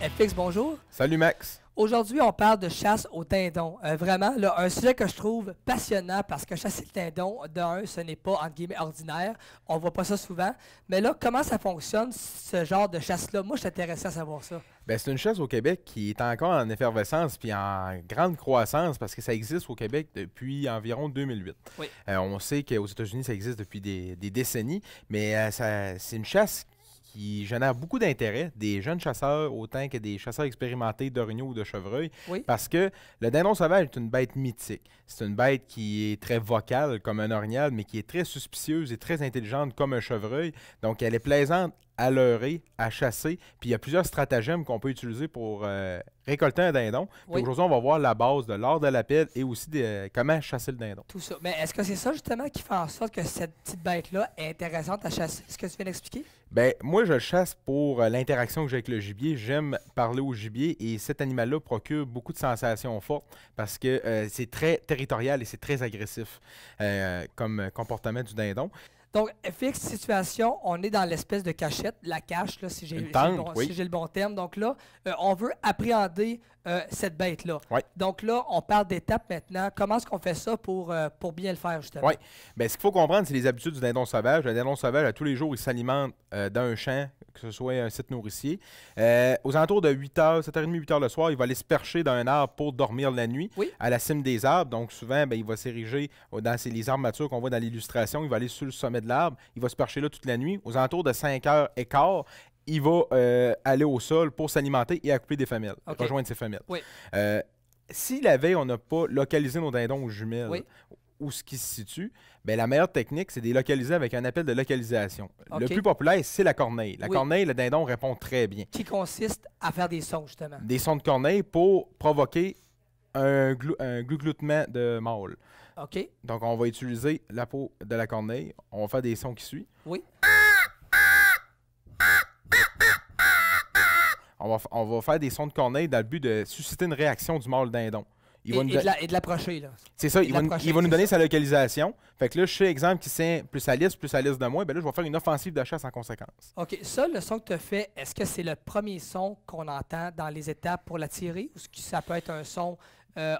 FX, bonjour. Salut Max. Aujourd'hui, on parle de chasse au dindon. Vraiment, là, un sujet que je trouve passionnant parce que chasser le dindon, d'un, ce n'est pas, entre guillemets, ordinaire. On voit pas ça souvent. Mais là, comment ça fonctionne, ce genre de chasse-là? Moi, je suis intéressé à savoir ça. Ben, c'est une chasse au Québec qui est encore en effervescence puis en grande croissance parce que ça existe au Québec depuis environ 2008. Oui. On sait qu'aux États-Unis, ça existe depuis des décennies, mais c'est une chasse qui génère beaucoup d'intérêt des jeunes chasseurs autant que des chasseurs expérimentés d'orignaux ou de chevreuils, Oui. parce que le dindon sauvage est une bête mythique. C'est une bête qui est très vocale comme un orignal, mais qui est très suspicieuse et très intelligente comme un chevreuil. Donc, elle est plaisante à leurrer, à chasser. Puis il y a plusieurs stratagèmes qu'on peut utiliser pour récolter un dindon. Puis Oui. aujourd'hui, on va voir la base de l'art de l'appel et aussi comment chasser le dindon. Tout ça. Mais est-ce que c'est ça, justement, qui fait en sorte que cette petite bête-là est intéressante à chasser? Est-ce que tu viens d'expliquer? Ben, moi, je chasse pour l'interaction que j'ai avec le gibier. J'aime parler au gibier et cet animal-là procure beaucoup de sensations fortes parce que c'est très territorial et c'est très agressif comme comportement du dindon. Donc, FX, situation, on est dans l'espèce de cachette, la cache, là, si j'ai Une tente, oui. si j'ai le bon terme. Donc là, on veut appréhender cette bête-là. Oui. Donc là, on parle d'étapes maintenant. Comment est-ce qu'on fait ça pour bien le faire, justement? Oui. Bien, ce qu'il faut comprendre, c'est les habitudes du dindon sauvage. Le dindon sauvage, à tous les jours, il s'alimente d'un champ, que ce soit un site nourricier. Aux alentours de 8h, 7h30, 8h le soir, il va aller se percher dans un arbre pour dormir la nuit, Oui. à la cime des arbres. Donc, souvent, ben, il va s'ériger dans les arbres matures qu'on voit dans l'illustration. Il va aller sur le sommet de l'arbre. Il va se percher là toute la nuit. Aux alentours de 5h15, il va aller au sol pour s'alimenter et accoupler des femelles, OK. rejoindre ses femelles. Oui. Si la veille, on n'a pas localisé nos dindons aux jumelles, Oui. où ce qui se situe, ben, la meilleure technique, c'est de les localiser avec un appel de localisation. OK. Le plus populaire, c'est la corneille. La Oui. corneille, le dindon répond très bien. Qui consiste à faire des sons, justement. Des sons de corneille pour provoquer un glougloutement de mâle. OK? Donc, on va utiliser la peau de la corneille. On va faire des sons qui suivent. Oui. On va faire des sons de corneille dans le but de susciter une réaction du mâle dindon. Et de l'approcher, là. C'est ça, et de il va l'approcher, nous c'est donner ça. sa localisation. Fait que là, je sais, exemple, qui c'est plus à lisse de moi, ben là, je vais faire une offensive de chasse en conséquence. OK. Ça, le son que tu as fait, est-ce que c'est le premier son qu'on entend dans les étapes pour la tirer ou est-ce que ça peut être un son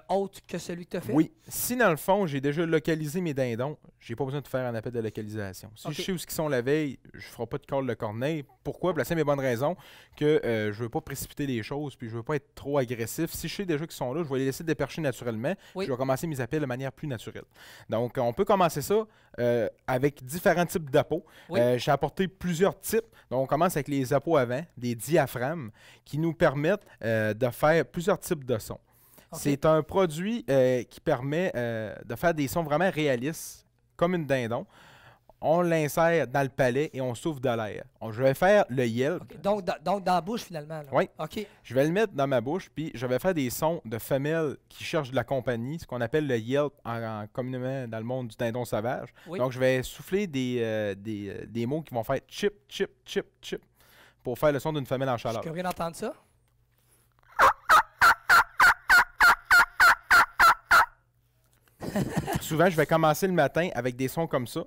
autre que celui que tu as fait? Oui. Si dans le fond, j'ai déjà localisé mes dindons, j'ai pas besoin de faire un appel de localisation. Si OK. je sais où ils sont la veille, je ne ferai pas de call de corneille. Pourquoi? Pour la simple et bonne raison que je veux pas précipiter les choses puis je veux pas être trop agressif. Si je sais déjà qu'ils sont là, je vais les laisser dépercher naturellement. Oui. Je vais commencer mes appels de manière plus naturelle. Donc, on peut commencer ça avec différents types d'appos. Oui. J'ai apporté plusieurs types. Donc, on commence avec les appos avant, des diaphragmes, qui nous permettent de faire plusieurs types de sons. OK. C'est un produit qui permet de faire des sons vraiment réalistes, comme une dindon. On l'insère dans le palais et on souffle de l'air. Je vais faire le yelp. OK. Donc, dans la bouche, finalement. Là. Oui. OK. Je vais le mettre dans ma bouche, puis je vais faire des sons de femelles qui cherchent de la compagnie, ce qu'on appelle le yelp communément dans le monde du dindon sauvage. Oui. Donc, je vais souffler des mots qui vont faire chip, chip, chip, chip, pour faire le son d'une femelle en Je suis chaleur. curieux d'entendre ça. Souvent, je vais commencer le matin avec des sons comme ça.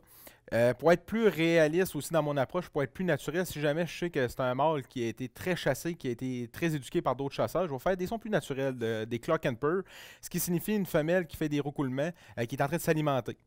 Pour être plus réaliste aussi dans mon approche, pour être plus naturel, si jamais je sais que c'est un mâle qui a été très chassé, qui a été très éduqué par d'autres chasseurs, je vais faire des sons plus naturels, des clock and purr, ce qui signifie une femelle qui fait des roucoulements, qui est en train de s'alimenter.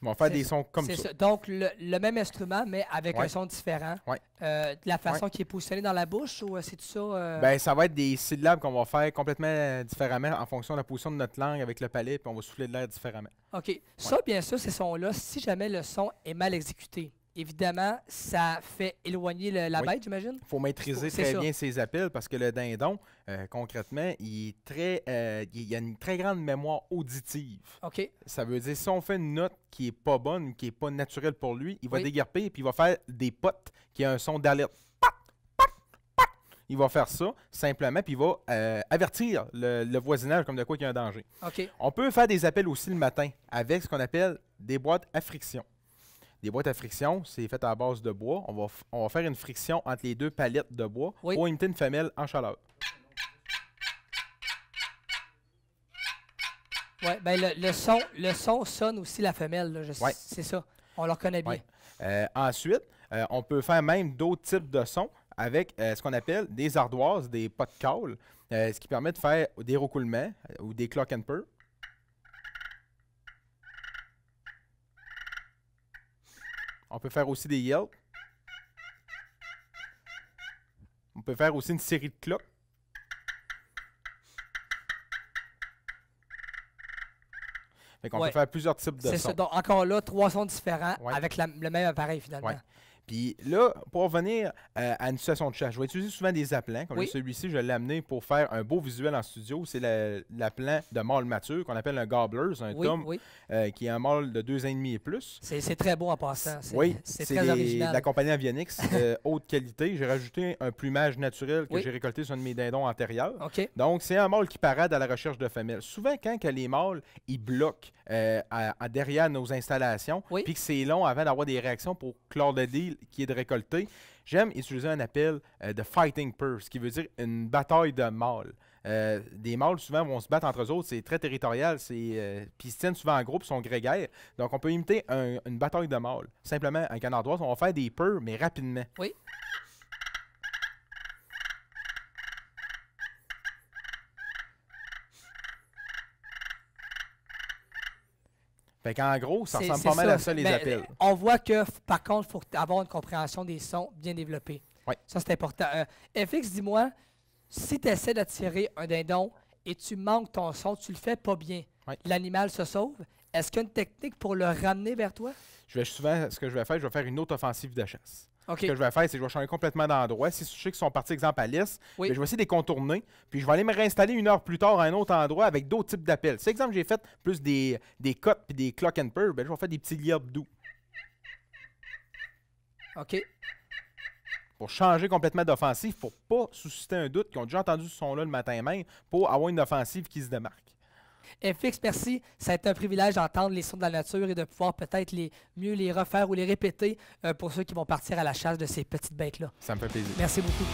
Ils vont faire C'est des ça. sons comme C'est ça. ça. Donc, le même instrument, mais avec Ouais. un son différent. Ouais. De la façon qui est positionné dans la bouche ou c'est tout ça? Ben, ça va être des syllabes qu'on va faire complètement différemment en fonction de la position de notre langue avec le palais, puis on va souffler de l'air différemment. OK. Ça, bien sûr, ces sons-là, si jamais le son est mal exécuté, évidemment, ça fait éloigner la Oui. bête, j'imagine? Il faut maîtriser C'est très ça. bien ses appels parce que le dindon, concrètement, il a une très grande mémoire auditive. OK. Ça veut dire si on fait une note qui est pas bonne ou qui est pas naturelle pour lui, il va Oui. déguerper et puis il va faire des potes qui a un son d'alerte. Pat, pat, pat. Il va faire ça simplement puis il va avertir le voisinage comme de quoi il y a un danger. OK. On peut faire des appels aussi le matin avec ce qu'on appelle des boîtes à friction. Des boîtes à friction, c'est fait à base de bois. On va faire une friction entre les deux palettes de bois Oui. pour imiter une femelle en chaleur. Ouais, ben le son sonne aussi la femelle, là, Ouais. c'est ça. On le reconnaît bien. Ensuite, on peut faire même d'autres types de sons avec ce qu'on appelle des ardoises, des pots de call, ce qui permet de faire des roucoulements ou des clock and purr. On peut faire aussi des yelps. On peut faire aussi une série de clocks. Fait qu'on peut faire plusieurs types de C'est sons. ça. Donc, encore là, 3 sons différents Ouais. avec le même appareil, finalement. Ouais. Puis là, pour revenir à une situation de chat, je vais utiliser souvent des appelants. Comme Oui. celui-ci, je l'ai amené pour faire un beau visuel en studio. C'est l'appelant de mâle mature qu'on appelle un gobbler. C'est un Oui, tome oui. qui est un mâle de 2 ans et demi et plus. C'est très beau en passant. Oui, c'est c'est très de original. la compagnie Avianix, haute qualité. J'ai rajouté un plumage naturel que Oui. j'ai récolté sur un de mes dindons antérieurs. OK. Donc, c'est un mâle qui parade à la recherche de femelles. Souvent, quand que les mâles, ils bloquent derrière nos installations, Oui. puis que c'est long avant d'avoir des réactions pour clore le deal qui est de récolter, j'aime utiliser un appel de fighting purr, ce qui veut dire une bataille de mâles. Des mâles, souvent, vont se battre entre eux autres. C'est très territorial. Puis ils se tiennent souvent en groupe, ils sont grégaires. Donc, on peut imiter une bataille de mâles. Simplement, un canard d'oise, on va faire des purrs, mais rapidement. Oui. Fait qu'en gros, ça C'est ressemble pas mal ça. à ça, les Mais, appels. On voit que, par contre, il faut avoir une compréhension des sons bien développée. Ouais. Ça, c'est important. FX, dis-moi, si tu essaies d'attirer un dindon et tu manques ton son, tu le fais pas bien, Ouais. l'animal se sauve. Est-ce qu'il y a une technique pour le ramener vers toi? Ce que je vais faire une autre offensive de chasse. OK. Ce que je vais faire, c'est que je vais changer complètement d'endroit. Si je sais qu'ils sont partis, exemple, à l'est, Oui. ben, je vais essayer de les contourner. Puis je vais aller me réinstaller 1 heure plus tard à un autre endroit avec d'autres types d'appels. Si, exemple, j'ai fait plus des cuts puis des clock and purr, ben, je vais faire des petits yelps doux OK. pour changer complètement d'offensive, pour pas susciter un doute, qu'ils ont déjà entendu ce son-là le matin même, pour avoir une offensive qui se démarque. FX, merci. Ça a été un privilège d'entendre les sons de la nature et de pouvoir peut-être mieux les refaire ou les répéter pour ceux qui vont partir à la chasse de ces petites bêtes-là. Ça me fait plaisir. Merci beaucoup.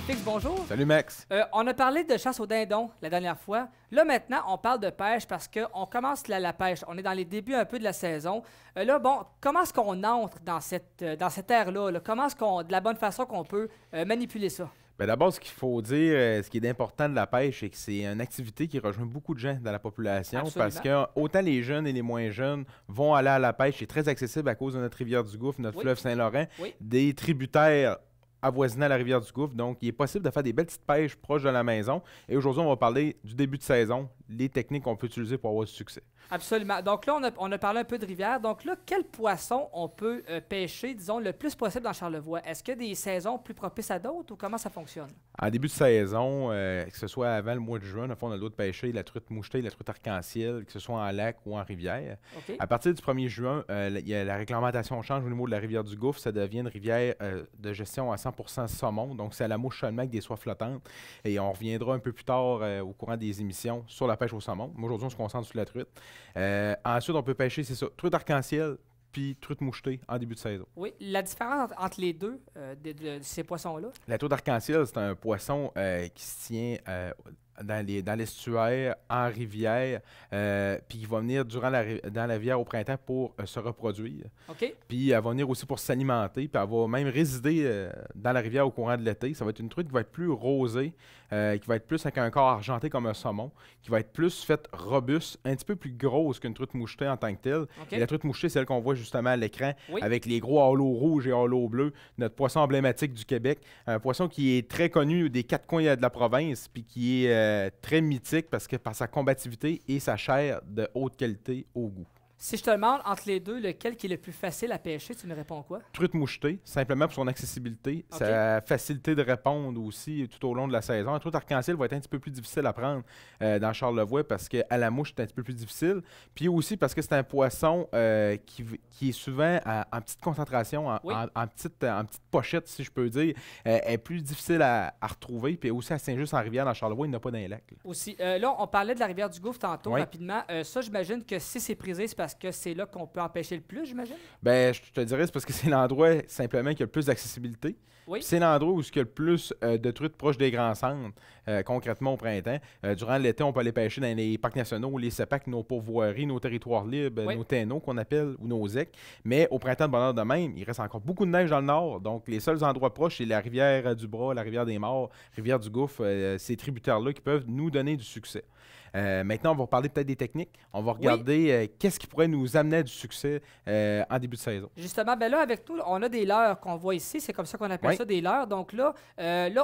FX, bonjour. Salut Max. On a parlé de chasse au dindon la dernière fois. Là, maintenant, on parle de pêche parce qu'on commence la pêche. On est dans les débuts un peu de la saison. Là, bon, comment est-ce qu'on entre dans cette ère-là? Là? Comment est-ce de la bonne façon qu'on peut manipuler ça? Ben d'abord, ce qu'il faut dire, ce qui est important de la pêche, c'est que c'est une activité qui rejoint beaucoup de gens dans la population. Absolument. Parce que autant les jeunes et les moins jeunes vont aller à la pêche. C'est très accessible à cause de notre rivière du Gouffre, notre Oui. fleuve Saint-Laurent, Oui. des tributaires avoisinant la rivière du Gouffre. Donc, il est possible de faire des belles petites pêches proches de la maison. Et aujourd'hui, on va parler du début de saison, les techniques qu'on peut utiliser pour avoir du succès. Absolument. Donc là, on a parlé un peu de rivière. Donc là, quel poisson on peut pêcher, disons, le plus possible dans Charlevoix? Est-ce qu'il y a des saisons plus propices à d'autres ou comment ça fonctionne? En début de saison, que ce soit avant le mois de juin, on a le droit de pêcher la truite mouchetée, la truite arc-en-ciel, que ce soit en lac ou en rivière. OK. À partir du 1er juin, la réglementation change au niveau de la rivière du Gouffre. Ça devient une rivière de gestion à 100% saumon. Donc, c'est à la mouche seulement avec des soies flottantes. Et on reviendra un peu plus tard au courant des émissions sur la pêche au saumon. Mais aujourd'hui, on se concentre sur la truite. Ensuite, on peut pêcher, c'est ça, truite arc-en-ciel puis truite mouchetée en début de saison. Oui, la différence entre les deux de ces poissons-là? La truite arc-en-ciel, c'est un poisson qui se tient dans l'estuaire, en rivière, puis il va venir dans la rivière au printemps pour se reproduire. OK. Puis elle va venir aussi pour s'alimenter, puis elle va même résider dans la rivière au courant de l'été. Ça va être une truite qui va être plus rosée, qui va être plus avec un corps argenté comme un saumon, qui va être plus faite robuste, un petit peu plus grosse qu'une truite mouchetée en tant que telle. OK. Et la truite mouchetée, c'est celle qu'on voit justement à l'écran, Oui. avec les gros halos rouges et halos bleus, notre poisson emblématique du Québec. Un poisson qui est très connu des 4 coins de la province, puis qui est très mythique parce que par sa combativité et sa chair de haute qualité au goût. Si je te demande entre les deux, lequel qui est le plus facile à pêcher, tu me réponds quoi? Truite mouchetée, simplement pour son accessibilité, OK. sa facilité de répondre aussi tout au long de la saison. La truite arc-en-ciel va être un petit peu plus difficile à prendre dans Charlevoix parce qu'à la mouche, c'est un petit peu plus difficile. Puis aussi parce que c'est un poisson qui est souvent en petite concentration, Oui. en petite pochette, si je peux dire, est plus difficile à retrouver. Puis aussi à Saint-Just-en-Rivière, dans Charlevoix, il n'y en a pas dans les lacs. Là. Aussi, là, on parlait de la rivière du Gouffre tantôt, Oui. rapidement. Ça, j'imagine que si c'est prisé, c'est parce parce que c'est là qu'on peut en pêcher le plus, j'imagine? Ben, je te dirais, c'est parce que c'est l'endroit simplement qui a le plus d'accessibilité. Oui. C'est l'endroit où il y a le plus de truites proches des grands centres, concrètement au printemps. Durant l'été, on peut aller pêcher dans les parcs nationaux, les CEPAC, nos pourvoiries, nos territoires libres, Oui. nos TNO qu'on appelle, ou nos ZEC. Mais au printemps de bonheur de même, il reste encore beaucoup de neige dans le nord. Donc, les seuls endroits proches, c'est la rivière du Bras, la rivière des Morts, rivière du Gouffre, ces tributaires-là qui peuvent nous donner du succès. Maintenant, on va parler peut-être des techniques. On va regarder qu'est-ce qui pourrait nous amener à du succès en début de saison. Justement, ben là, avec tout, on a des leurres qu'on voit ici. C'est comme ça qu'on appelle ça, des leurres. Donc là,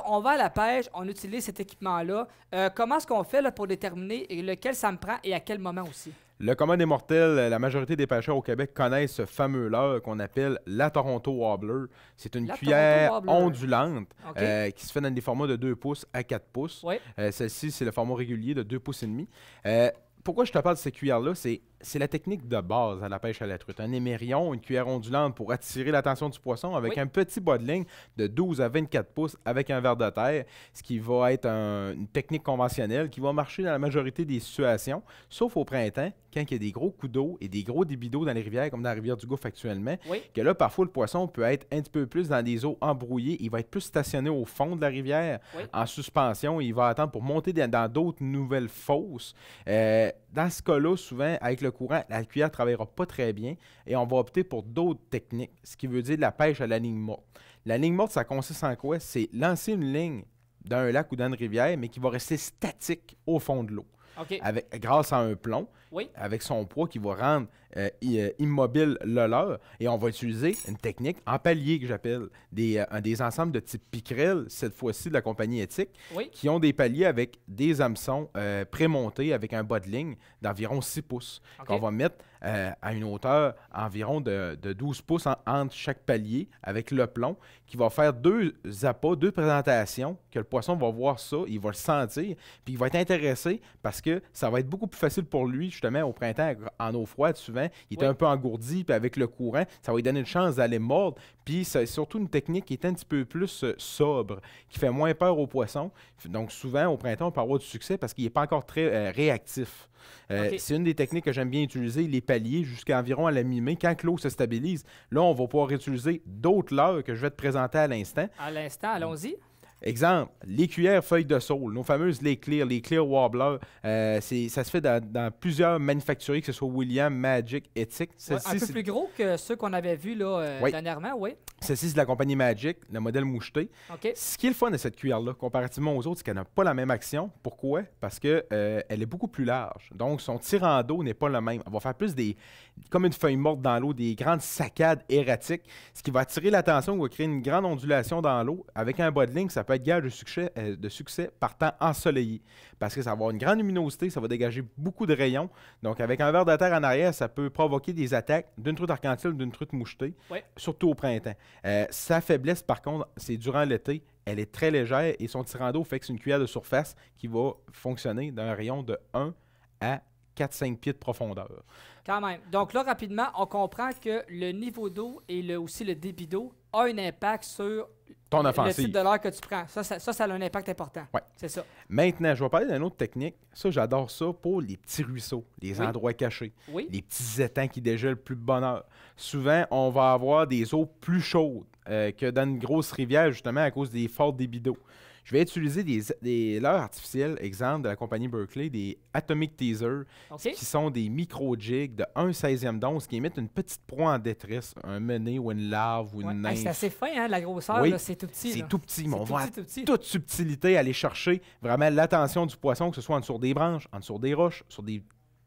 on va à la pêche, on utilise cet équipement-là. Comment est-ce qu'on fait là, pour déterminer lequel ça me prend et à quel moment aussi? Le commun des mortels, la majorité des pêcheurs au Québec connaissent ce fameux leurre qu'on appelle la Toronto Wobbler. C'est une cuillère ondulante qui se fait dans des formats de 2 pouces à 4 pouces. Oui. Celle-ci, c'est le format régulier de 2 pouces et demi. Pourquoi je te parle de cette cuillère-là? C'est la technique de base à la pêche à la truite. Un émerillon, une cuillère ondulante pour attirer l'attention du poisson avec un petit bas de ligne de 12 à 24 pouces avec un ver de terre, ce qui va être une technique conventionnelle qui va marcher dans la majorité des situations, sauf au printemps, quand il y a des gros coups d'eau et des gros débits d'eau dans les rivières, comme dans la rivière du Gouffre actuellement, que là, parfois, le poisson peut être un petit peu plus dans des eaux embrouillées. Il va être plus stationné au fond de la rivière, en suspension. Il va attendre pour monter dans d'autres nouvelles fosses. Dans ce cas-là, souvent, avec le courant, la cuillère ne travaillera pas très bien et on va opter pour d'autres techniques, ce qui veut dire de la pêche à la ligne morte. La ligne morte, ça consiste en quoi? C'est lancer une ligne d'un lac ou d'une rivière, mais qui va rester statique au fond de l'eau. Grâce à un plomb, avec son poids qui va rendre immobile le leurre. Et on va utiliser une technique en palier que j'appelle des ensembles de type pickerel, cette fois-ci de la compagnie Éthique, qui ont des paliers avec des hameçons prémontés avec un bas de ligne d'environ 6 pouces. Qu'on va mettre à une hauteur environ de 12 pouces entre chaque palier avec le plomb, qui va faire 2 appâts, 2 présentations, que le poisson va voir ça, il va le sentir, puis il va être intéressé parce que ça va être beaucoup plus facile pour lui, justement, au printemps, en eau froide, souvent, il est un peu engourdi, puis avec le courant, ça va lui donner une chance d'aller mordre, puis c'est surtout une technique qui est un petit peu plus sobre, qui fait moins peur aux poissons. Donc souvent, au printemps, on peut avoir du succès parce qu'il n'est pas encore très réactif. C'est une des techniques que j'aime bien utiliser, les paliers, jusqu'à environ à la mi-mai. Quand l'eau se stabilise, là, on va pouvoir utiliser d'autres leurres que je vais te présenter à l'instant. À l'instant, allons-y. Exemple, les cuillères feuilles de saule, nos fameuses les Clear Wobbler, ça se fait dans plusieurs manufacturiers, que ce soit William, Magic, Éthique. Un peu plus gros que ceux qu'on avait vus là, dernièrement, Celle-ci, c'est de la compagnie Magic, le modèle moucheté. Ce qui est le fun de cette cuillère-là, comparativement aux autres, c'est qu'elle n'a pas la même action. Pourquoi? Parce qu'elle est beaucoup plus large. Donc, son tirant d'eau n'est pas le même. Elle va faire plus comme une feuille morte dans l'eau, des grandes saccades erratiques, ce qui va attirer l'attention, va créer une grande ondulation dans l'eau. Avec un bas de ligne, ça peut être gage de succès par temps ensoleillé. Parce que ça va avoir une grande luminosité, ça va dégager beaucoup de rayons. Donc, avec un ver de terre en arrière, ça peut provoquer des attaques d'une truite arc-en-ciel ou d'une truite mouchetée, surtout au printemps. Sa faiblesse, par contre, c'est durant l'été. Elle est très légère et son tirant d'eau fait que c'est une cuillère de surface qui va fonctionner d'un rayon de 1 à 4-5 pieds de profondeur. Quand même. Donc là, rapidement, on comprend que le niveau d'eau et aussi le débit d'eau a un impact sur ton le type de leurre que tu prends. Ça a un impact important. C'est ça. Maintenant, je vais parler d'une autre technique. Ça, j'adore ça pour les petits ruisseaux, les endroits cachés, les petits étangs qui dégèlent plus de bonheur. Souvent, on va avoir des eaux plus chaudes que dans une grosse rivière, justement, à cause des forts débits d'eau. Je vais utiliser des leurres artificielles, exemple de la compagnie Berkeley, des Atomic Teaser, qui sont des micro-jigs de 1/16e d'once qui émettent une petite proie en détresse, un mené ou une larve ou une nymphe. C'est assez fin, hein, la grosseur, c'est tout petit. C'est tout petit, mais on va toute subtilité aller chercher vraiment l'attention du poisson, que ce soit en dessous des branches, en dessous des roches, sur des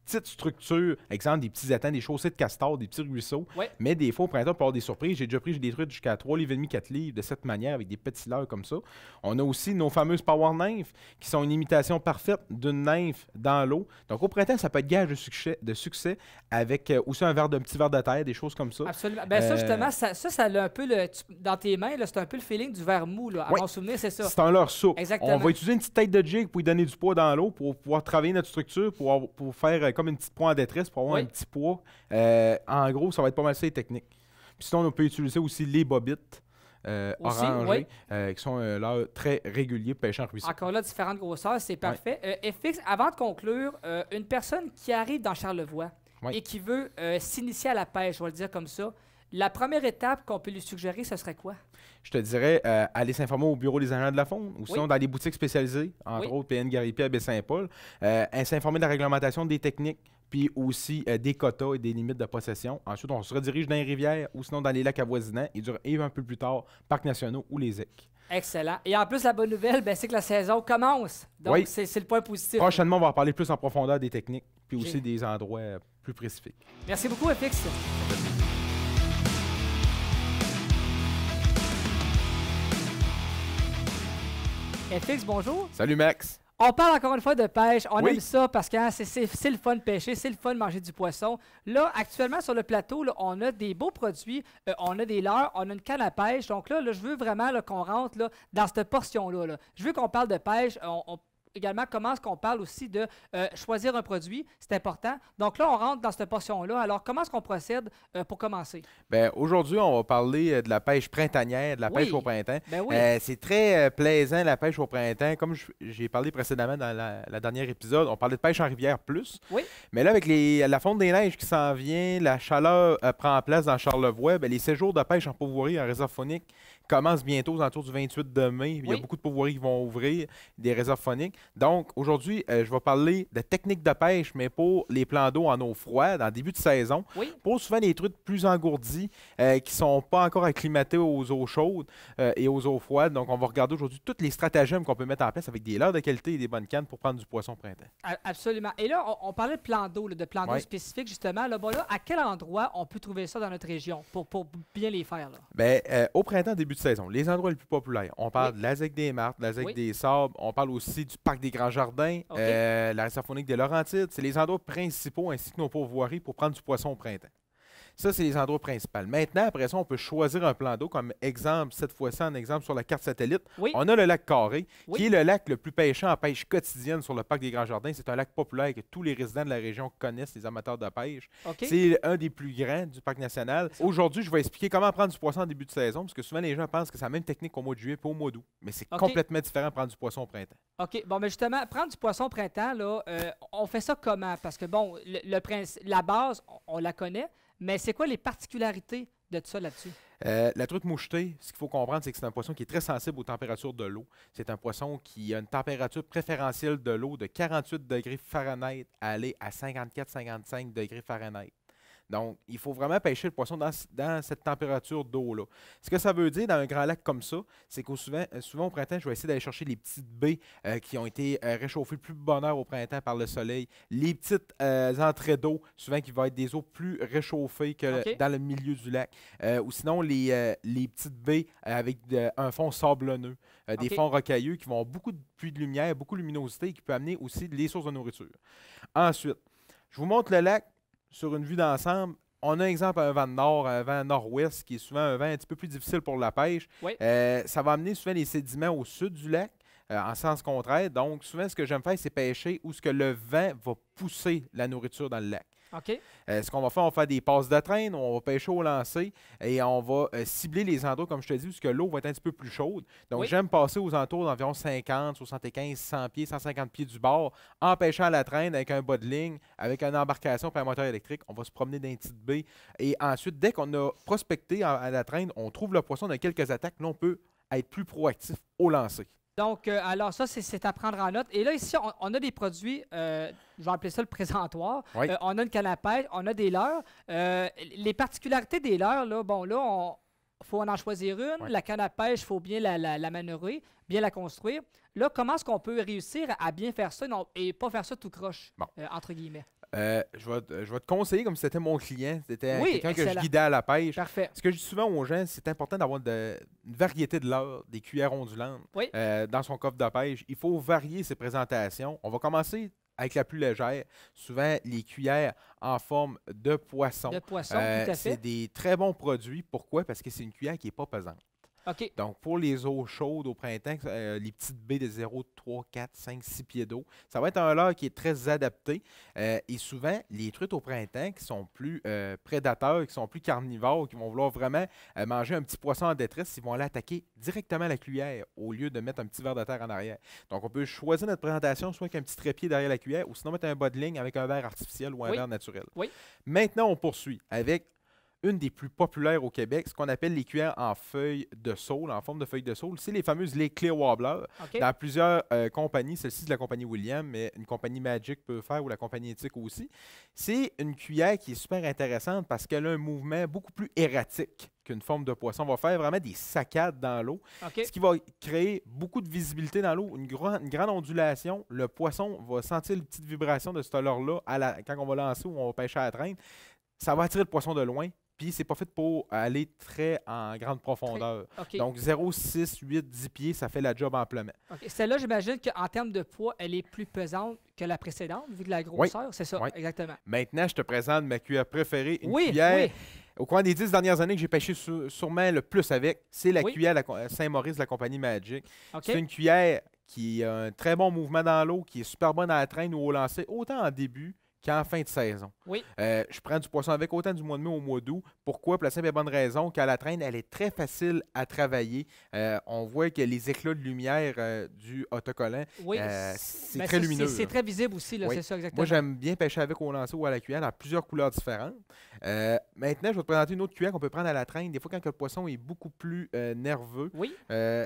petites structures, exemple des petits étangs, des chaussées de castor, des petits ruisseaux. Mais des fois, au printemps, on peut avoir des surprises. J'ai déjà pris des truites jusqu'à 3,5 livres, 4 livres de cette manière, avec des petits leurres comme ça. On a aussi nos fameuses Power Nymphes, qui sont une imitation parfaite d'une nymphe dans l'eau. Donc, au printemps, ça peut être gage de succès avec aussi un petit verre de terre, des choses comme ça. Absolument. Ben ça, justement, ça a un peu, dans tes mains, c'est un peu le feeling du verre mou. Là. À mon souvenir, c'est ça. C'est un leurre souple. Exactement. On va utiliser une petite tête de jig pour lui donner du poids dans l'eau, pour pouvoir travailler notre structure, pour faire comme une petite proie en détresse, pour avoir un petit poids. En gros, ça va être pas mal ça les techniques. Puis sinon, on peut utiliser aussi les bobites orangées, qui sont là très réguliers pour pêcher en ruisseau. Encore là, différentes grosseurs, c'est parfait. FX, avant de conclure, une personne qui arrive dans Charlevoix, Oui. et qui veut s'initier à la pêche, je vais le dire comme ça, la première étape qu'on peut lui suggérer, ce serait quoi? Je te dirais, aller s'informer au bureau des agents de la faune ou sinon Oui. dans les boutiques spécialisées, entre Oui. autres PN Garipi à Baie-Saint-Paul, s'informer de la réglementation des techniques, puis aussi des quotas et des limites de possession. Ensuite, on se redirige dans les rivières ou sinon dans les lacs avoisinants et un peu plus tard, parcs nationaux ou les EC. Excellent. Et en plus, la bonne nouvelle, ben, c'est que la saison commence. Donc, Oui. c'est le point positif. Prochainement, on va en parler plus en profondeur des techniques, puis J'ai- aussi des endroits plus spécifiques. Merci beaucoup, FX. FX, bonjour. Salut Max! On parle encore une fois de pêche. On Oui. aime ça parce que hein, c'est le fun de pêcher, c'est le fun de manger du poisson. Là, actuellement, sur le plateau, là, on a des beaux produits. On a des leurres, on a une canne à pêche. Donc là, je veux vraiment là, qu'on rentre là, dans cette portion-là. Là. Je veux qu'on parle de pêche. Également, comment est-ce qu'on parle aussi de choisir un produit? C'est important. Donc là, on rentre dans cette portion-là. Alors, comment est-ce qu'on procède pour commencer? Ben, aujourd'hui, on va parler de la pêche printanière, de la Oui. pêche au printemps. Ben oui. C'est très plaisant, la pêche au printemps. Comme j'ai parlé précédemment dans la dernière épisode, on parlait de pêche en rivière plus. Oui. Mais là, avec la fonte des neiges qui s'en vient, la chaleur prend place dans Charlevoix, ben, les séjours de pêche en pourvoirie, en réserve faunique, commencent bientôt aux alentours du 28 de mai. Il y a Oui. beaucoup de pourvoiries qui vont ouvrir, des réserves fauniques. Donc, aujourd'hui, je vais parler de techniques de pêche, mais pour les plans d'eau en eau froide, en début de saison. Oui. Pour souvent les truites plus engourdis, qui ne sont pas encore acclimatés aux eaux chaudes et aux eaux froides. Donc, on va regarder aujourd'hui tous les stratagèmes qu'on peut mettre en place avec des leurres de qualité et des bonnes cannes pour prendre du poisson au printemps. Absolument. Et là, on parlait de plans d'eau, là, de plans d'eau Ouais. spécifiques, justement. Là, bon, là, à quel endroit on peut trouver ça dans notre région pour bien les faire? Là? Ben, au printemps, début de saison, les endroits les plus populaires, on parle Oui. de la ZEC des Martres, de la ZEC Oui. des Sables, on parle aussi du parc des Grands Jardins, OK. la réserve faunique des Laurentides. C'est les endroits principaux ainsi que nos pourvoiries pour prendre du poisson au printemps. Ça, c'est les endroits principaux. Maintenant, après ça, on peut choisir un plan d'eau comme exemple, cette fois-ci, en exemple sur la carte satellite. Oui. On a le lac Carré, Oui. qui est le lac le plus pêché en pêche quotidienne sur le parc des Grands Jardins. C'est un lac populaire que tous les résidents de la région connaissent, les amateurs de pêche. OK. C'est un des plus grands du parc national. Aujourd'hui, je vais expliquer comment prendre du poisson en début de saison, parce que souvent les gens pensent que c'est la même technique qu'au mois de juillet et au mois d'août. Mais c'est OK. complètement différent de prendre du poisson au printemps. OK. Bon, mais justement, prendre du poisson au printemps, là, on fait ça comment? Parce que, bon, la base, on la connaît, mais c'est quoi les particularités de tout ça là-dessus? La truite mouchetée, ce qu'il faut comprendre, c'est que c'est un poisson qui est très sensible aux températures de l'eau. C'est un poisson qui a une température préférentielle de l'eau de 48 degrés Fahrenheit à aller à 54-55 degrés Fahrenheit. Donc, il faut vraiment pêcher le poisson dans cette température d'eau-là. Ce que ça veut dire dans un grand lac comme ça, c'est qu'au souvent au printemps, je vais essayer d'aller chercher les petites baies qui ont été réchauffées plus de bonne heure au printemps par le soleil. Les petites entrées d'eau, souvent qui vont être des eaux plus réchauffées que OK. dans le milieu du lac. Ou sinon, les petites baies avec un fond sablonneux, des OK. fonds rocailleux qui vont avoir beaucoup de pluie de lumière, beaucoup de luminosité et qui peut amener aussi les sources de nourriture. Ensuite, je vous montre le lac sur une vue d'ensemble. On a un exemple un vent de nord, un vent nord-ouest, qui est souvent un vent un petit peu plus difficile pour la pêche. Oui. Ça va amener souvent les sédiments au sud du lac, en sens contraire. Donc, souvent, ce que j'aime faire, c'est pêcher où ce que le vent va pousser la nourriture dans le lac. OK. Ce qu'on va faire, on va faire des passes de traîne, on va pêcher au lancer et on va cibler les endroits, comme je te dis, où ce que l'eau va être un petit peu plus chaude. Donc, Oui. j'aime passer aux alentours d'environ 50, 75, 100 pieds, 150 pieds du bord, en pêchant à la traîne avec un bas de ligne, avec une embarcation et un moteur électrique. On va se promener dans une petite baie. Et ensuite, dès qu'on a prospecté à la traîne, on trouve le poisson dans quelques attaques. Là, on peut être plus proactif au lancer. Donc, alors ça, c'est à prendre en note. Et là, ici, on a des produits, je vais appeler ça le présentoir. Oui. On a une canne à pêche, on a des leurres. Les particularités des leurres, là, bon, là, faut en choisir une. Oui. La canne à pêche, il faut bien la manœuvrer, bien la construire. Là, comment est-ce qu'on peut réussir à bien faire ça et pas faire ça tout croche, Bon. entre guillemets? Je vais te conseiller comme si c'était mon client, c'était Oui, quelqu'un que je excellent. guidais à la pêche. Parfait. Ce que je dis souvent aux gens, c'est important d'avoir une variété de leurres, des cuillères ondulantes Oui. dans son coffre de pêche. Il faut varier ses présentations. On va commencer avec la plus légère. Souvent, les cuillères en forme de poisson. De poisson, tout à C'est fait. des très bons produits. Pourquoi? Parce que c'est une cuillère qui n'est pas pesante. OK. Donc, pour les eaux chaudes au printemps, les petites baies de 0, 3, 4, 5, 6 pieds d'eau, ça va être un leurre qui est très adapté. Et souvent, les truites au printemps qui sont plus prédateurs, qui sont plus carnivores, qui vont vouloir vraiment manger un petit poisson en détresse, ils vont aller attaquer directement la cuillère au lieu de mettre un petit verre de terre en arrière. Donc, on peut choisir notre présentation soit avec un petit trépied derrière la cuillère ou sinon mettre un bas de ligne avec un verre artificiel ou un verre naturel. Oui. Maintenant, on poursuit avec une des plus populaires au Québec, ce qu'on appelle les cuillères en feuilles de saule, en forme de feuilles de saule. C'est les fameuses les Clear Wobbler. OK. Dans plusieurs compagnies, celle-ci c'est de la compagnie William, mais une compagnie Magic peut faire ou la compagnie Éthique aussi. C'est une cuillère qui est super intéressante parce qu'elle a un mouvement beaucoup plus erratique qu'une forme de poisson. On va faire vraiment des saccades dans l'eau, OK. ce qui va créer beaucoup de visibilité dans l'eau, une grande ondulation. Le poisson va sentir les petites vibrations de ce leurre-là quand on va lancer ou on va pêcher à la traîne. Ça va attirer le poisson de loin. Puis, c'est pas fait pour aller très en grande profondeur. OK. Donc, 0, 6, 8, 10 pieds, ça fait la job amplement. OK. Celle-là, j'imagine qu'en termes de poids, elle est plus pesante que la précédente, vu de la grosseur. C'est ça, Oui. exactement. Maintenant, je te présente ma cuillère préférée. Une Oui, cuillère, oui. au cours des 10 dernières années que j'ai pêché sûrement le plus avec, c'est la Oui. cuillère Saint-Maurice de la compagnie Magic. OK. C'est une cuillère qui a un très bon mouvement dans l'eau, qui est super bonne à la traîne ou au lancer, autant en début qu'en fin de saison. Oui. Je prends du poisson avec autant du mois de mai au mois d'août. Pourquoi? Pour la simple et bonne raison qu'à la traîne, elle est très facile à travailler. On voit que les éclats de lumière du autocollant, Oui. c'est Ben, très lumineux. C'est là. très visible aussi, là, Oui. c'est ça, exactement. Moi, j'aime bien pêcher avec au lancer ou à la cuillère dans plusieurs couleurs différentes. Maintenant, je vais te présenter une autre cuillère qu'on peut prendre à la traîne. Des fois, quand le poisson est beaucoup plus nerveux, Oui.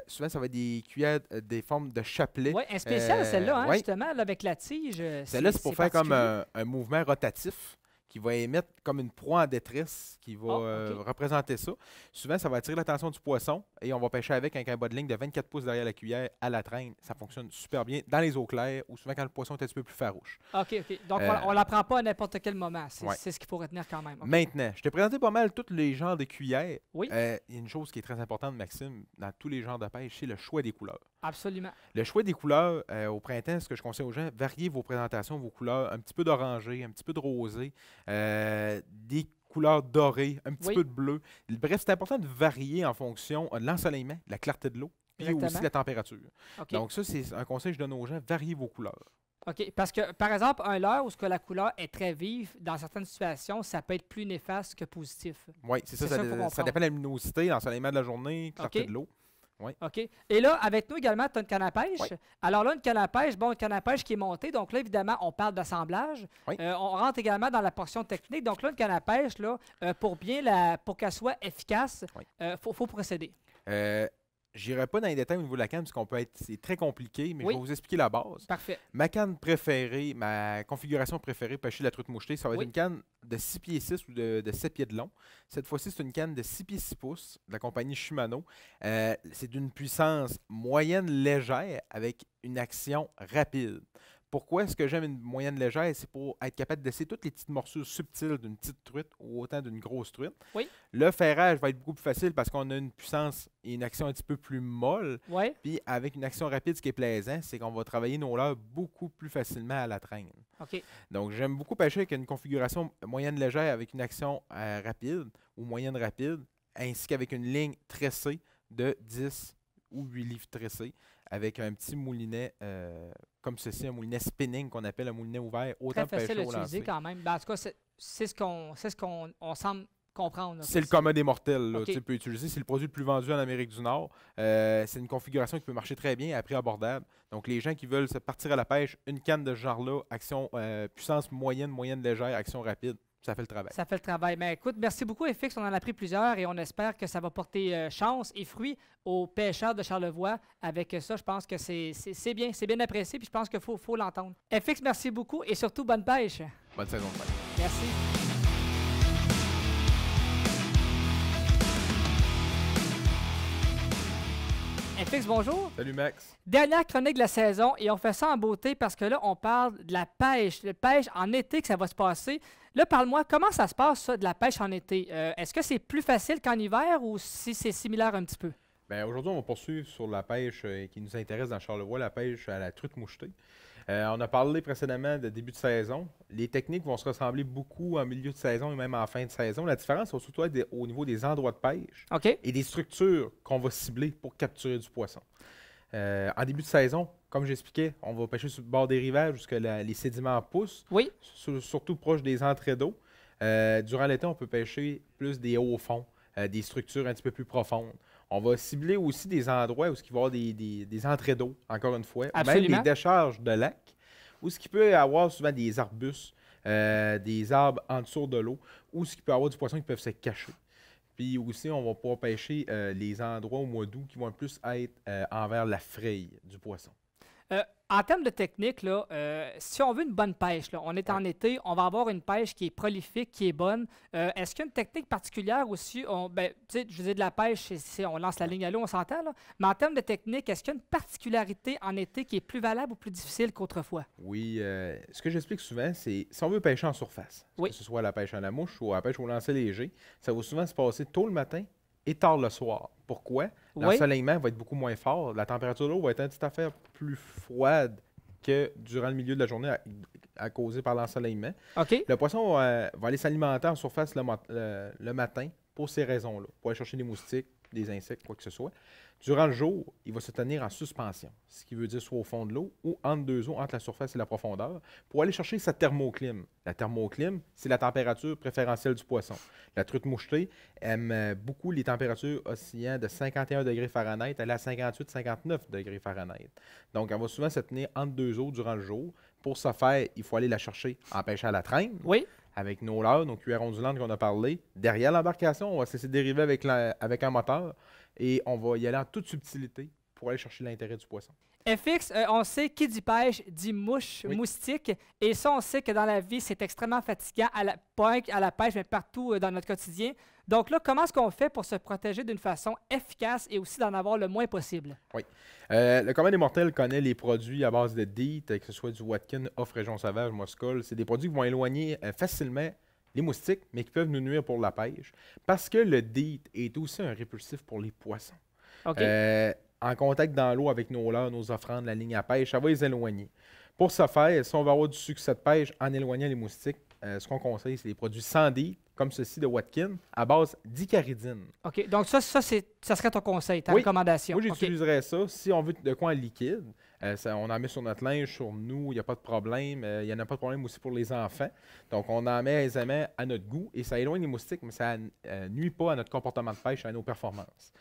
souvent, ça va être des cuillères, des formes de chapelet. Oui, un spécial, celle-là, hein, ouais. justement, là, avec la tige. Celle-là, c'est pour faire comme particulier. un mouvement rotatif qui va émettre comme une proie en détresse qui va OK. représenter ça. Souvent, ça va attirer l'attention du poisson et on va pêcher avec un bas de ligne de 24 pouces derrière la cuillère à la traîne. Ça fonctionne super bien dans les eaux claires ou souvent quand le poisson est un petit peu plus farouche. OK, OK. Donc, on ne la prend pas à n'importe quel moment. C'est Ouais. c'est ce qu'il faut retenir quand même. OK. Maintenant, je t'ai présenté pas mal tous les genres de cuillères. Oui. Il y a une chose qui est très importante, Maxime, dans tous les genres de pêche, c'est le choix des couleurs. Absolument. Le choix des couleurs, au printemps, ce que je conseille aux gens, variez vos présentations, vos couleurs, un petit peu d'orangé, un petit peu de rosé, des couleurs dorées, un petit Oui. peu de bleu. Bref, c'est important de varier en fonction de l'ensoleillement, de la clarté de l'eau, puis Exactement. aussi la température. OK. Donc ça, c'est un conseil que je donne aux gens, variez vos couleurs. OK. Parce que, par exemple, un leurre où ce que la couleur est très vive, dans certaines situations, ça peut être plus néfaste que positif. Oui, c'est ça, C'est ça qu'il faut ça comprendre. dépend de la luminosité, l'ensoleillement de la journée, clarté OK. de l'eau. OK. Et là, avec nous également, tu as une canne à pêche. Oui. Alors là, une canne à pêche, bon, une canne à pêche qui est montée. Donc là, évidemment, on parle d'assemblage. Oui. On rentre également dans la portion technique. Donc là, une canne à pêche, là, pour qu'elle soit efficace, Oui. faut procéder. J'irai pas dans les détails au niveau de la canne, parce qu'on peut être, c'est très compliqué, mais Oui. je vais vous expliquer la base. Parfait. Ma canne préférée, ma configuration préférée pour pêcher la truite mouchetée, ça va être Oui. une canne de 6 pieds 6 ou de 7 pieds de long. Cette fois-ci, c'est une canne de 6 pieds 6 pouces de la compagnie Shimano. C'est d'une puissance moyenne légère avec une action rapide. Pourquoi est-ce que j'aime une moyenne légère? C'est pour être capable de laisser toutes les petites morsures subtiles d'une petite truite ou autant d'une grosse truite. Oui. Le ferrage va être beaucoup plus facile parce qu'on a une puissance et une action un petit peu plus molle. Oui. Puis avec une action rapide, ce qui est plaisant, c'est qu'on va travailler nos leurres beaucoup plus facilement à la traîne. OK. Donc j'aime beaucoup pêcher avec une configuration moyenne légère avec une action rapide ou moyenne rapide, ainsi qu'avec une ligne tressée de 10 ou 8 livres tressés, avec un petit moulinet comme ceci, un moulinet spinning qu'on appelle un moulinet ouvert, autant Très facile à pêcher au utiliser lancer. quand même. Ben, en tout cas, c'est ce qu'on semble comprendre. là. C'est le commun des mortels. Là, OK. tu peux utiliser. C'est le produit le plus vendu en Amérique du Nord. C'est une configuration qui peut marcher très bien à prix abordable. Donc, les gens qui veulent se partir à la pêche, une canne de ce genre-là, action puissance moyenne, moyenne légère, action rapide, ça fait le travail. Ça fait le travail. Mais écoute, merci beaucoup, FX. On en a pris plusieurs et on espère que ça va porter chance et fruit aux pêcheurs de Charlevoix. Avec ça, je pense que c'est bien apprécié puis je pense qu'il faut l'entendre. FX, merci beaucoup et surtout bonne pêche. Bonne saison de pêche. Merci. FX, bonjour. Salut Max. Dernière chronique de la saison et on fait ça en beauté parce que là, on parle de la pêche en été que ça va se passer. Là, parle-moi, comment ça se passe, ça, de la pêche en été? Est-ce que c'est plus facile qu'en hiver ou si c'est similaire un petit peu? Bien, aujourd'hui, on va poursuivre sur la pêche qui nous intéresse dans Charlevoix, la pêche à la truite mouchetée. On a parlé précédemment de début de saison. Les techniques vont se ressembler beaucoup en milieu de saison et même en fin de saison. La différence va surtout être au niveau des endroits de pêche et des structures qu'on va cibler pour capturer du poisson. En début de saison, comme j'expliquais, on va pêcher sur le bord des rivages jusqu'à les sédiments poussent, surtout proche des entrées d'eau. Durant l'été, on peut pêcher plus des hauts fonds, des structures un petit peu plus profondes. On va cibler aussi des endroits où il va y avoir des entrées d'eau, encore une fois, même des décharges de lacs, où il peut y avoir souvent des arbustes, des arbres en dessous de l'eau, où il peut y avoir du poisson qui peuvent se cacher. Puis aussi, on va pouvoir pêcher les endroits au mois d'août qui vont plus être envers la fraye du poisson. En termes de technique, là, si on veut une bonne pêche, là, on est en été, on va avoir une pêche qui est prolifique, qui est bonne. Est-ce qu'il y a une technique particulière aussi? Je veux dire, de la pêche, on lance la ligne à l'eau, on s'entend, là. Mais en termes de technique, est-ce qu'il y a une particularité en été qui est plus valable ou plus difficile qu'autrefois? Oui, ce que j'explique souvent, c'est si on veut pêcher en surface, que ce soit la pêche à la mouche ou la pêche au lancer léger, ça va souvent se passer tôt le matin et tard le soir. Pourquoi? L'ensoleillement va être beaucoup moins fort. La température de l'eau va être une petite affaire plus froide que durant le milieu de la journée à causer par l'ensoleillement. Le poisson va aller s'alimenter en surface le matin pour ces raisons-là, pour aller chercher des moustiques, des insectes, quoi que ce soit. Durant le jour, il va se tenir en suspension, ce qui veut dire soit au fond de l'eau ou entre deux eaux, entre la surface et la profondeur, pour aller chercher sa thermoclime. La thermoclime, c'est la température préférentielle du poisson. La truite mouchetée aime beaucoup les températures oscillant de 51 degrés Fahrenheit à 58-59 degrés Fahrenheit. Donc, elle va souvent se tenir entre deux eaux durant le jour. Pour ce faire, il faut aller la chercher en pêche à la traîne. Avec nos leurres, nos cuillères ondulantes qu'on a parlé. Derrière l'embarcation, on va se laisser dériver avec un moteur et on va y aller en toute subtilité pour aller chercher l'intérêt du poisson. FX, on sait qui dit pêche dit mouche, moustique. Et ça, on sait que dans la vie, c'est extrêmement fatigant, pas à la pêche, mais partout dans notre quotidien. Donc là, comment est-ce qu'on fait pour se protéger d'une façon efficace et aussi d'en avoir le moins possible? Oui. Le commun des mortels connaît les produits à base de DEET, que ce soit du Watkin, Off Région Sauvage, Moscol. C'est des produits qui vont éloigner facilement les moustiques, mais qui peuvent nous nuire pour la pêche. Parce que le DEET est aussi un répulsif pour les poissons. En contact dans l'eau avec nos leurres, nos offrandes, la ligne à pêche, ça va les éloigner. Pour ce faire, si on veut avoir du succès de pêche en éloignant les moustiques, ce qu'on conseille, c'est des produits sans DEET, comme ceci de Watkin, à base d'icaridine. OK. Donc, ça serait ton conseil, ta recommandation. Moi, j'utiliserais ça si on veut de quoi en liquide. On en met sur notre linge, sur nous, il n'y a pas de problème. Il n'y en a pas de problème aussi pour les enfants. Donc, on en met aisément à notre goût et ça éloigne les moustiques, mais ça ne nuit pas à notre comportement de pêche, à nos performances.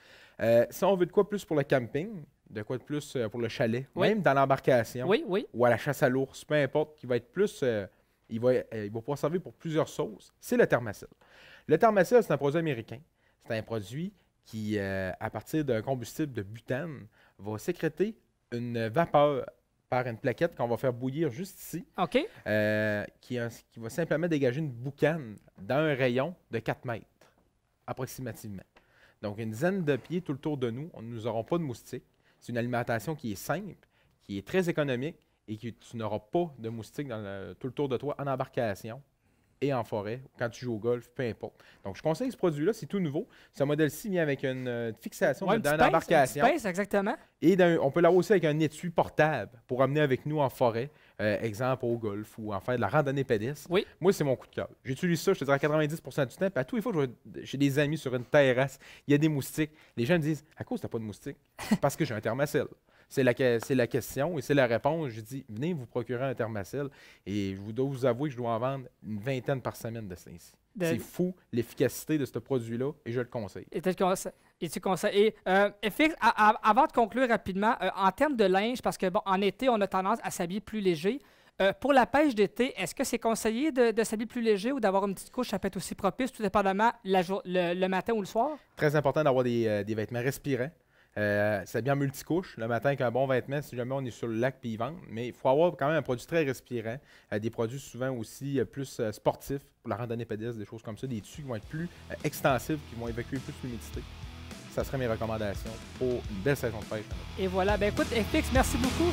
Si on veut de quoi plus pour le camping, de quoi de plus pour le chalet, même dans l'embarcation ou à la chasse à l'ours, peu importe, qui va être plus... il va pouvoir servir pour plusieurs sauces, c'est le Thermacell. Le Thermacell, c'est un produit américain. C'est un produit qui, à partir d'un combustible de butane, va sécréter une vapeur par une plaquette qu'on va faire bouillir juste ici, qui va simplement dégager une boucane dans un rayon de 4 mètres, approximativement. Donc, une dizaine de pieds tout le tour de nous, nous n'aurons pas de moustiques. C'est une alimentation qui est simple, qui est très économique, et que tu n'auras pas de moustiques tout le tour de toi en embarcation et en forêt, quand tu joues au golf, peu importe. Donc, je conseille ce produit-là, c'est tout nouveau. Ce modèle-ci vient avec une fixation dans l'embarcation. Exactement. Et on peut l'avoir aussi avec un étui portable pour amener avec nous en forêt, exemple au golf ou en faire de la randonnée pédestre. Moi, c'est mon coup de cœur. J'utilise ça, je te dirais, 90% du temps. Puis à tous les fois, j'ai des amis sur une terrasse, il y a des moustiques. Les gens me disent « À cause, tu n'as pas de moustiques? » Parce que j'ai un Thermacell. C'est la question et c'est la réponse. Je dis, venez vous procurer un Thermacell et je dois vous avouer que je dois en vendre une 20aine par semaine de ça ici. C'est fou l'efficacité de ce produit-là et je le conseille. Et tu conseilles. Et FX, avant de conclure rapidement, en termes de linge, parce que en été, on a tendance à s'habiller plus léger. Pour la pêche d'été, est-ce que c'est conseillé de s'habiller plus léger ou d'avoir une petite couche? Ça peut être aussi propice, tout dépendamment le matin ou le soir? Très important d'avoir des vêtements respirants. C'est bien multicouche le matin avec un bon vêtement si jamais on est sur le lac puis ils vendent. Mais il faut avoir quand même un produit très respirant. Des produits souvent aussi plus sportifs pour la randonnée pédestre, des choses comme ça. Des tissus qui vont être plus extensifs, qui vont évacuer plus l'humidité. Ça serait mes recommandations pour une belle saison de pêche. Et voilà. Ben écoute, FX, merci beaucoup.